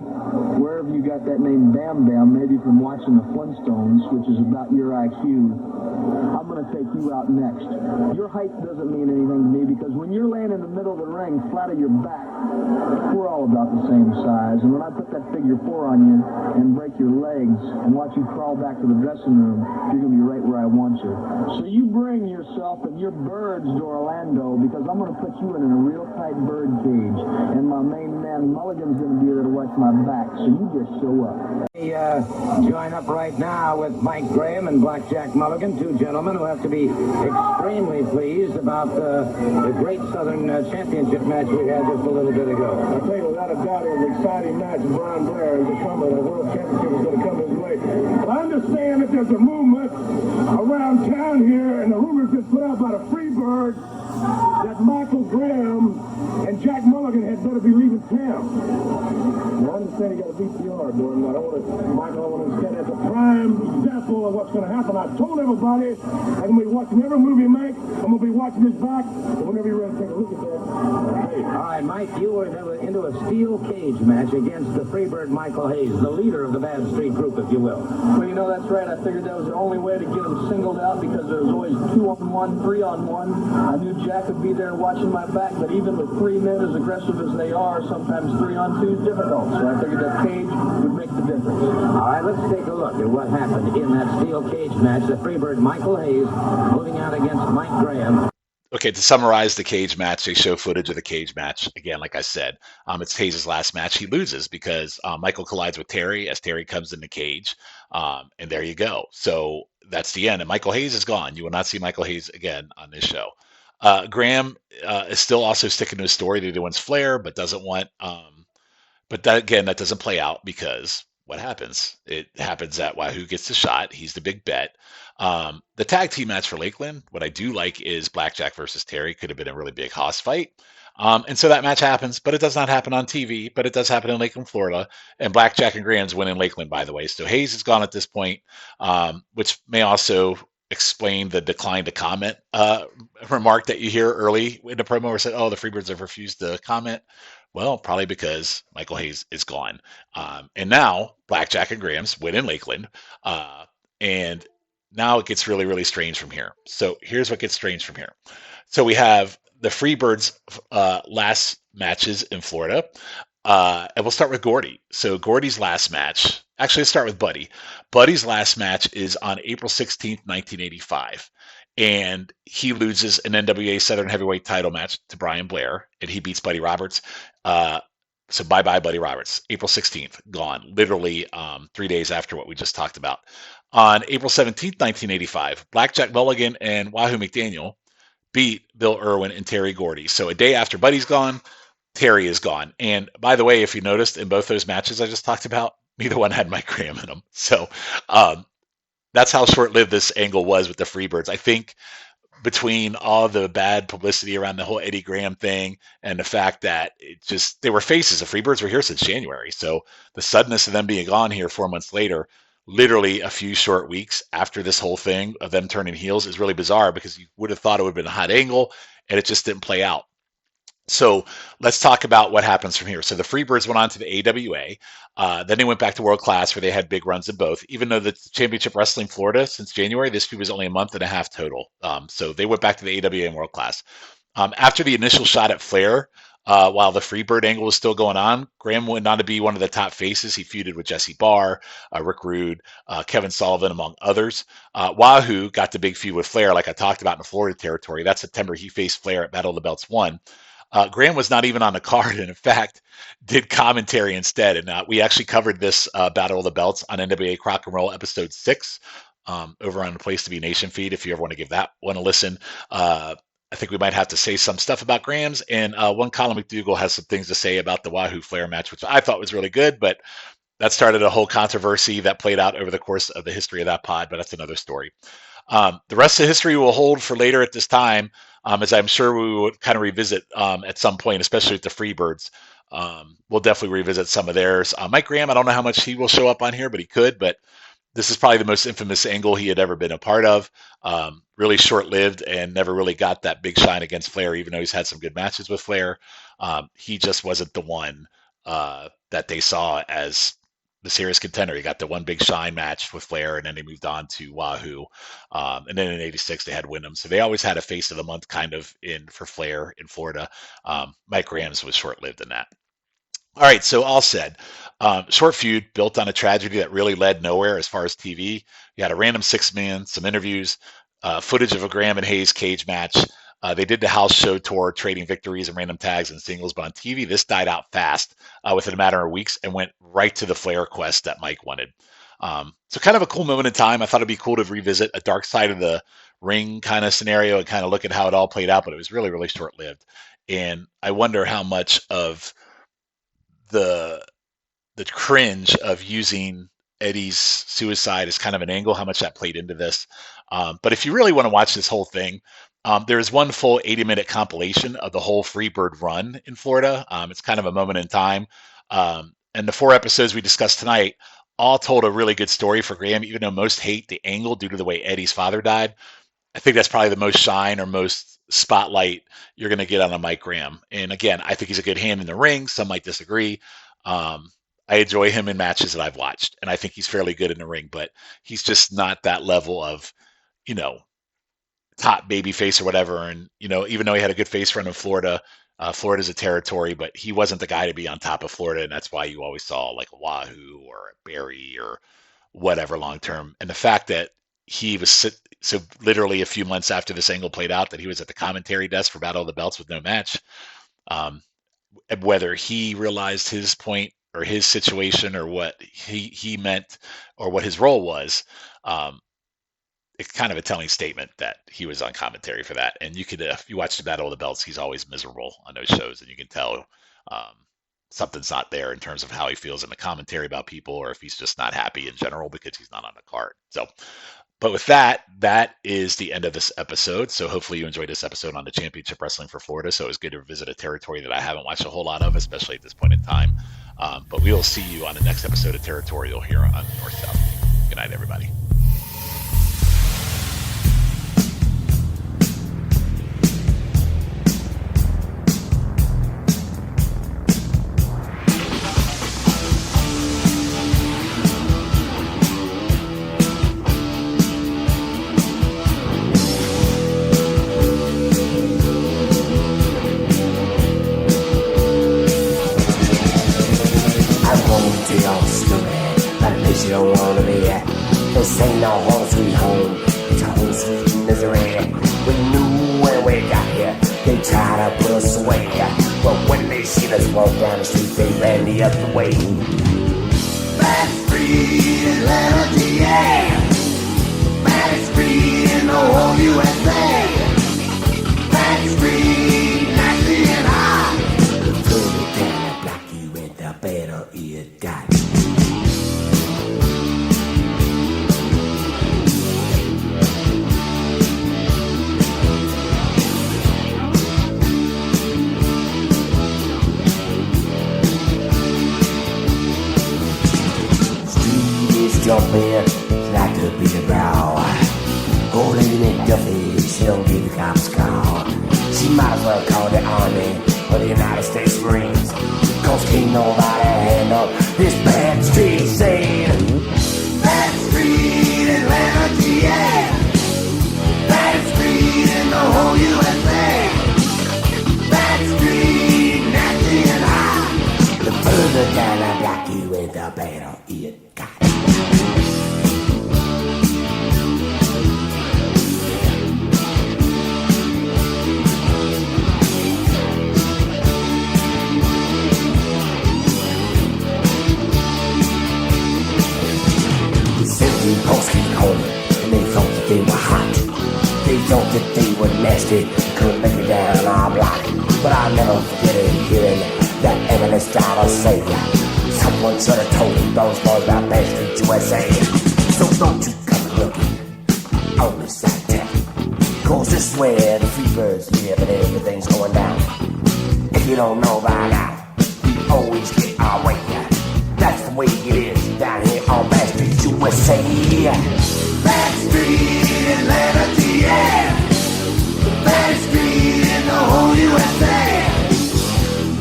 wherever you got that name Bam Bam, maybe from watching the Flintstones, which is about your IQ. I'm going to take you out next. Your height doesn't mean anything to me, because when you're laying in the middle of the ring, flat on your back, we're all about the same size. And when I put that figure 4 on you and break your legs and watch you crawl back to the dressing room, you're going to be right where I want you. So you bring yourself and your birds to Orlando, because I'm going to put you in a real tight bird cage. And my main man Mulligan's going to be there to watch my back, so you just show up. We join up right now with Mike Graham and Blackjack Mulligan, two gentlemen who have to be extremely pleased about the great Southern Championship match we had just a little bit ago. I tell you, without a doubt, it was an exciting match. Brian Flair is a comer. The World Championship is going to come his way. But I understand that there's a movement around town here, and the rumors just put out by the Freebirds that Michael Graham and Jack Mulligan had better be leaving town. Now, I understand you got a VCR, Gordon. I don't want to stand as a prime example of what's going to happen. I've told everybody I'm going to be watching every movie he makes. I'm going to be watching his back. And whenever you're ready to take a look at that. Hey. All right, Mike, you were into a steel cage match against the Freebird Michael Hayes, the leader of the Bad Street Group, if you will. Well, you know, that's right. I figured that was the only way to get them singled out, because there was always 2-on-1, 3-on-1. I knew Jack would be there watching my back, but even with 3 men as aggressive as they are, sometimes 3-on-2 is difficult. So I figured that cage would make the difference. All right, let's take a look at what happened in that steel cage match. The Freebird Michael Hayes moving out against Mike Graham. Okay, to summarize the cage match, they show footage of the cage match. Again, like I said, it's Hayes' last match. He loses because Michael collides with Terry as Terry comes in the cage, and there you go. So that's the end, and Michael Hayes is gone. You will not see Michael Hayes again on this show. Graham is still also sticking to his story that he wants Flair, but doesn't want. But that doesn't play out, because what happens? It happens that Wahoo gets the shot. He's the big bet. The tag team match for Lakeland, what I do like is Blackjack versus Terry. Could have been a really big hoss fight. And so that match happens, but it does not happen on TV, but it does happen in Lakeland, Florida. And Blackjack and Graham's win in Lakeland, by the way. So Hayes is gone at this point, which may also explain the decline to comment remark that you hear early in the promo where it said, oh, the Freebirds have refused to comment. Well, probably because Michael Hayes is gone. And now Blackjack and Graham's win in Lakeland. And now it gets really, really strange from here. So here's what gets strange from here. So we have the Freebirds' last matches in Florida. And we'll start with Gordy. So Gordy's last match, actually let's start with Buddy. Buddy's last match is on April 16th, 1985. And he loses an NWA Southern Heavyweight title match to Brian Blair, and he beats Buddy Roberts. So bye-bye, Buddy Roberts. April 16th, gone. Literally 3 days after what we just talked about. On April 17th, 1985, Blackjack Mulligan and Wahoo McDaniel beat Bill Irwin and Terry Gordy. So a day after Buddy's gone, Terry is gone. And by the way, if you noticed in both those matches I just talked about, neither one had Mike Graham in them. So that's how short-lived this angle was with the Freebirds. I think between all the bad publicity around the whole Eddie Graham thing and the fact that they were faces. The Freebirds were here since January. So the suddenness of them being gone here 4 months later, literally a few short weeks after this whole thing of them turning heels, is really bizarre, because you would have thought it would have been a hot angle, and it just didn't play out. So let's talk about what happens from here. So the Freebirds went on to the AWA. Then they went back to World Class, where they had big runs in both. Even though the Championship Wrestling Florida since January, this feud was only a month and a half total. So they went back to the AWA and World Class. After the initial shot at Flair, while the Freebird angle was still going on, Graham went on to be one of the top faces. He feuded with Jesse Barr, Rick Rude, Kevin Sullivan, among others. Wahoo got the big feud with Flair, like I talked about, in the Florida territory. That September, he faced Flair at Battle of the Belts 1. Graham was not even on the card, and in fact did commentary instead. And we actually covered this Battle of the Belts on NWA Crock and Roll episode 6 over on the Place to Be Nation feed, if you ever want to give that one a listen. I think we might have to say some stuff about Graham's, and one Colin McDougall has some things to say about the Wahoo Flair match, which I thought was really good, but that started a whole controversy that played out over the course of the history of that pod, but that's another story. The rest of history will hold for later at this time, as I'm sure we will kind of revisit at some point, especially with the Freebirds. We'll definitely revisit some of theirs. Mike Graham, I don't know how much he will show up on here, but he could. But this is probably the most infamous angle he had ever been a part of. Really short-lived and never really got that big shine against Flair, even though he's had some good matches with Flair. He just wasn't the one that they saw as the serious contender. He got the one big shine match with Flair, and then they moved on to Wahoo. And then in '86, they had Wyndham. So they always had a face of the month kind of for Flair in Florida. Mike Graham's was short-lived in that. All right, so all said, short feud built on a tragedy that really led nowhere as far as TV. You had a random 6-man, some interviews, footage of a Graham and Hayes cage match. They did the house show tour, trading victories and random tags and singles, but on TV, this died out fast within a matter of weeks and went right to the Flair quest that Mike wanted. So kind of a cool moment in time. I thought it'd be cool to revisit a dark side of the ring kind of scenario and kind of look at how it all played out, but it was really, really short-lived. And I wonder how much of the cringe of using Eddie's suicide as kind of an angle, how much that played into this. But if you really want to watch this whole thing, there's one full 80-minute compilation of the whole Freebird run in Florida. It's kind of a moment in time. And the 4 episodes we discussed tonight all told a really good story for Graham, even though most hate the angle due to the way Eddie's father died. I think that's probably the most shine or most spotlight you're going to get on a Mike Graham. And again, I think he's a good hand in the ring. Some might disagree. I enjoy him in matches that I've watched, and I think he's fairly good in the ring, but he's just not that level of, top baby face or whatever. And, even though he had a good face run in Florida, Florida's a territory, but he wasn't the guy to be on top of Florida. And that's why you always saw like a Wahoo or a Barry or whatever long-term. And the fact that he was so literally a few months after this angle played out that he was at the commentary desk for Battle of the Belts with no match, whether he realized his point or his situation or what he meant or what his role was, it's kind of a telling statement that he was on commentary for that. And you could, if you watch the Battle of the Belts, he's always miserable on those shows, and you can tell something's not there in terms of how he feels in the commentary about people, or if he's just not happy in general because he's not on the card. So, but with that is the end of this episode. So hopefully you enjoyed this episode on the Championship Wrestling for Florida. So it was good to visit a territory that I haven't watched a whole lot of, especially at this point in time. But we will see you on the next episode of Territorial here on North South. Good night, everybody. You don't wanna be at. This ain't no home sweet home. It's a home sweet misery. We knew when we got here, they tried to put us away. But when they seen us walk down the street, they ran the other way. That's free Atlanta, yeah. That's free in the whole USA. That's free, nasty and hot. The further down the block you went, the better it got. jump in, that could be the brow. Old lady McDuffie, she don't give the cops a call. She might as well call the Army or the United States Marines. Cause can't nobody handle this bad street scene. Bad street, Atlanta, GA. Bad street in the whole USA. Bad street, nasty and high. The further down I block you with, the better it got. Post came home and they thought that they were hot. They thought that they were nasty, couldn't make it down our block. But I'll never forget it, hearing that Eminence driver say, someone should have told those boys about Bad Street USA. So don't you come looking on the side town, cause this is where the Freebirds live and everything's going down. If you don't know by now, we always get our way. That's the way it is down here on Bad Street USA. Bad Street, Atlanta, GA. Bad Street in the whole USA.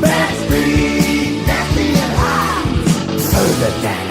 Bad Street, nasty and high. Further down